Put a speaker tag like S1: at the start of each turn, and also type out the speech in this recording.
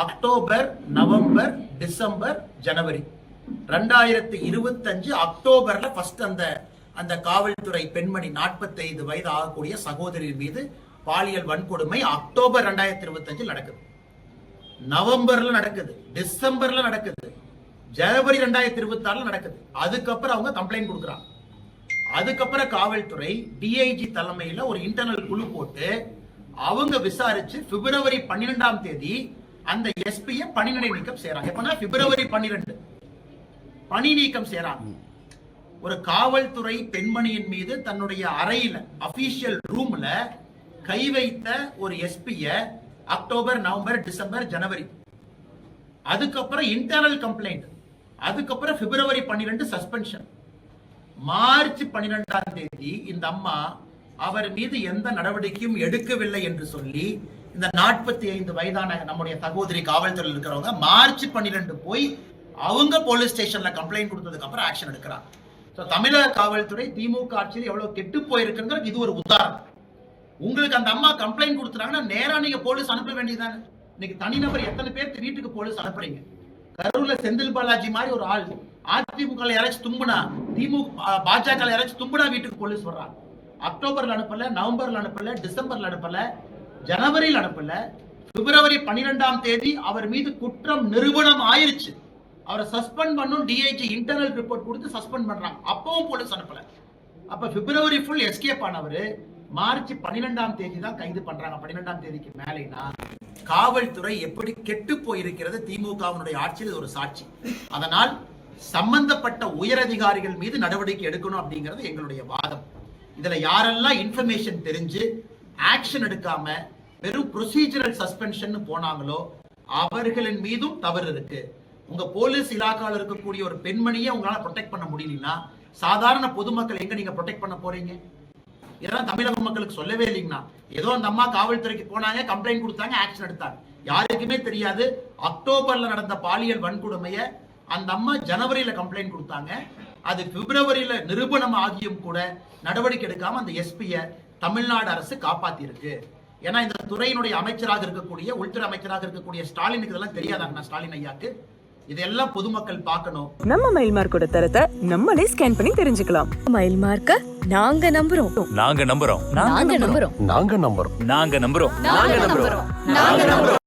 S1: October, November, December, ஜனவரி 2025 அக்டோபர்ல first அந்த காவல்துறை பெண்மணி 45 வயது ஆகக்கூடிய சகோதரி மீது பாலியல் வன்கொடுமை அக்டோபர் 2025 நடக்குது. நவம்பர்ல நடக்குது, டிசம்பர்ல நடக்குது, ஜனவரி 2026 நடக்குது. அதுக்கப்புறம் அவங்க கம்ப்ளைண்ட் கொடுக்குறாங்க. அதுக்கப்புறம் காவல்துறை டிஐஜி தலைமையில ஒரு இன்டர்னல் குழு போட்டு அவங்க விசாரிச்சு பிப்ரவரி 12ஆம் தேதி அந்த எஸ்பியை பணிநிலை நீக்கம் செய்யறாங்க. எப்பனா பிப்ரவரி 12 பணி நீக்கம் செய்யறாங்க. ஒரு காவல்துறை பெண்மணியின் மீது தன்னுடைய அறையில அபிஷியல் ரூம்ல கை வைத்த ஒரு எஸ்பிய அக்டோபர், நவம்பர், டிசம்பர், ஜனவரி, அதுக்கப்புறம் இன்டர்னல் கம்ப்ளைண்ட், அதுக்கப்புறம் பிப்ரவரி 12 சஸ்பென்ஷன், மார்ச் 12ஆம் தேதி இந்த அம்மா அவர் மீது எந்த நடவடிக்கையும் எடுக்கவில்லை என்று சொல்லி இந்த 45 வயதான நம்முடைய சகோதரி காவல்துறையில் இருக்கிறவங்க மார்ச் 12 போய் அவங்க போலீஸ் ஸ்டேஷன்ல கம்ப்ளைண்ட் கொடுத்ததுக்கு அப்புறம் ஆக்ஷன் எடுக்கிறாங்க. தமிழக காவல்துறை திமுக ஆட்சியில் எவ்வளவு கெட்டு போயிருக்குங்கிறது இது ஒரு உதாரணம். உங்களுக்கு அந்த அம்மா கம்ப்ளைண்ட் கொடுத்துறாங்கன்னா நேரா நீங்க போலீஸ் அனுப்ப வேண்டியதானே. இன்னைக்கு தனிநபர் எத்தனை பேர் வீட்டுக்கு போலீஸ் அனுப்புறீங்க? கரூர்ல செந்தில் பாலாஜி மாதிரி ஒரு ஆள் அதிமுக யாராச்சும் தும்புனா, திமுக பாஜக யாராச்சும் தும்புனா வீட்டுக்கு போலீஸ் வர்றாங்க. அக்டோபர்ல அனுப்பல, நவம்பர்ல அனுப்பல, டிசம்பர்ல அனுப்பல, ஜனவரியில் அனுப்பல. பிப்ரவரி 12ஆம் தேதி அவர் மீது குற்றம் நிரூபணம் ஆயிருச்சு. அவரை சஸ்பெண்ட் பண்ணும் டிஐஜி இன்டர்னல் ரிப்போர்ட் கொடுத்து சஸ்பெண்ட் பண்றாங்க. அப்பவும் போலீஸ் அனுப்பல. அப்ப பிப்ரவரி ஃபுல் எஸ்கேப் ஆனவர் மார்ச் 12ஆம் தேதி தான் கைது பண்றாங்க. 12ஆம் தேதிக்கு மேலேனா காவல்துறை எப்படி கெட்டு போயிருக்கிறது திமுகவினுடைய ஆட்சியில் ஒரு சாட்சி. அதனால் சம்பந்தப்பட்ட உயரதிகாரிகள் மீது நடவடிக்கை எடுக்கணும் அப்படிங்கிறது எங்களுடைய வாதம். இதுல யாரெல்லாம் இன்ஃபர்மேஷன் தெரிஞ்சு ஆக்ஷன் எடுக்காம வெறும் ப்ரொசீஜரல் சஸ்பென்ஷன் போனாங்களோ அவர்களின் மீதும் தவறு இருக்கு. உங்க போலீஸ் இலாக்கால இருக்கக்கூடிய ஒரு பெண்மணியை உங்களால ப்ரொடெக்ட் பண்ண முடியலன்னா சாதாரண பொதுமக்கள் எங்க நீங்க ப்ரொடெக்ட் பண்ண போறீங்க? இதெல்லாம் தமிழக மக்களுக்கு சொல்லவே இல்லைங்கன்னா ஏதோ அந்த அம்மா காவல்துறைக்கு போனாங்க, கம்ப்ளைண்ட் கொடுத்தாங்க, ஆக்ஷன் எடுத்தாங்க. யாருக்குமே தெரியாது அக்டோபர்ல நடந்த பாலியல் வன்கொடுமைய அந்த அம்மா ஜனவரியில கம்ப்ளைண்ட் கொடுத்தாங்க. அது பிப்ரவரியில நிரூபணம் ஆகியும் கூட நடவடிக்கை எடுக்காம அந்த எஸ்பிய தமிழ்நாடு அரசு காப்பாத்தி இருக்கு. ஏன்னா இந்த துறையினுடைய அமைச்சராக இருக்கக்கூடிய உள்துறை அமைச்சராக இருக்கக்கூடிய ஸ்டாலினுக்கு இதெல்லாம் தெரியாதாங்க. ஸ்டாலின் ஐயாக்கு இதெல்லாம் பொதுமக்கள் பார்க்கணும்.
S2: நம்ம மயில் மார்க்கோட தரத்தை நம்மளே ஸ்கேன் பண்ணி தெரிஞ்சுக்கலாம். மயில் மார்க்க நாங்க நம்புறோம்.
S3: நாங்க நம்புறோம்.
S2: நாங்க நம்புறோம்.
S3: நாங்க நம்புறோம்.
S2: நாங்க நம்புறோம்.